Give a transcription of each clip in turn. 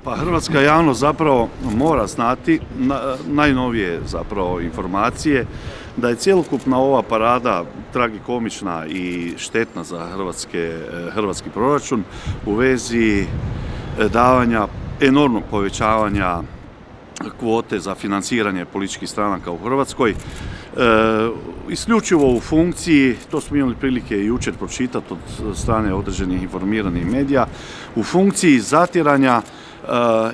Pa hrvatska javnost zapravo mora znati najnovije zapravo informacije da je cjelokupna ova parada tragikomična i štetna za hrvatski proračun u vezi davanja enormnog povećavanja kvote za financiranje političkih stranaka u Hrvatskoj, isključivo u funkciji, to smo imali prilike jučer pročitati od strane određenih informiranih medija, u funkciji zatiranja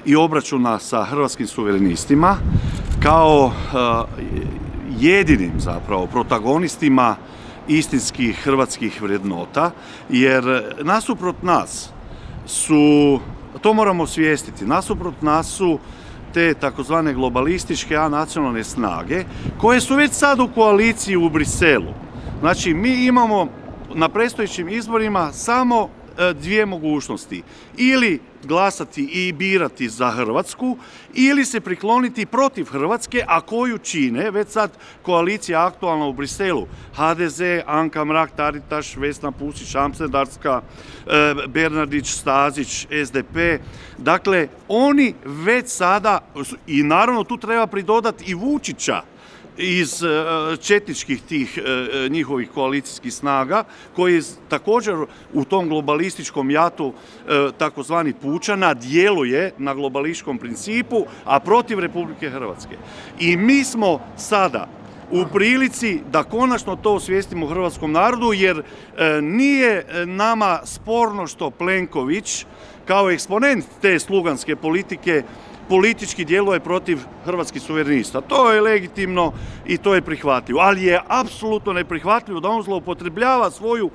i obračuna sa hrvatskim suverenistima kao jedinim zapravo protagonistima istinskih hrvatskih vrednota, jer nasuprot nas su, to moramo osvijestiti, nasuprot nas su te takozvane globalističke nacionalne snage koje su već sad u koaliciji u Briselu. Znači, mi imamo na predstojećim izborima samo dvije mogućnosti. Ili glasati i birati za Hrvatsku ili se prikloniti protiv Hrvatske, a koju čine već sad koalicija aktualna u Briselu. HDZ, Anka Mrak-Taritaš, Vesna Pusić, Amsterdarska, Bernardić, Stazić, SDP. Dakle, oni već sada, i naravno tu treba pridodati i Vučića, iz četničkih tih njihovih koalicijskih snaga, koji također u tom globalističkom jatu takozvani pučana djeluje na globalističkom principu, a protiv Republike Hrvatske. I mi smo sada u prilici da konačno to osvijestimo hrvatskom narodu, jer nije nama sporno što Plenković kao eksponent te sluganske politike politički djeluje protiv hrvatskih suverenista. To je legitimno i to je prihvatljivo, ali je apsolutno neprihvatljivo da on zloupotrebljava svoju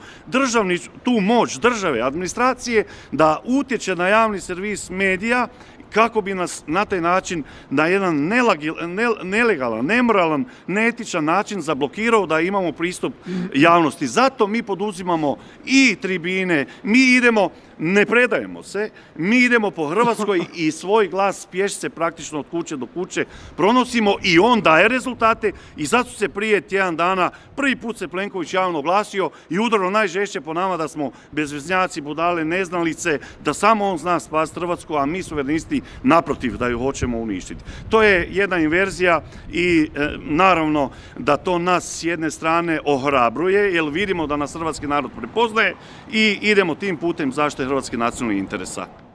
tu moć države, administracije, da utječe na javni servis medija kako bi nas na taj način, na jedan nelegalan, nemoralan, neetičan način zablokirao da imamo pristup javnosti. Zato mi poduzimamo i tribine, mi idemo, ne predajemo se, mi idemo po Hrvatskoj i svoj glas pješice praktično od kuće do kuće pronosimo i on daje rezultate. I zato se prije tjedan dana prvi put se Plenković javno oglasio i udarao najžešće po nama da smo bezveznjaci, budale, neznalice, da samo on zna spasiti Hrvatsku, a mi suverenisti naprotiv da ju hoćemo uništiti. To je jedna inverzija i naravno da to nas s jedne strane ohrabruje, jer vidimo da nas hrvatski narod prepoznaje i idemo tim putem zaštite hrvatskih nacionalnih interesa.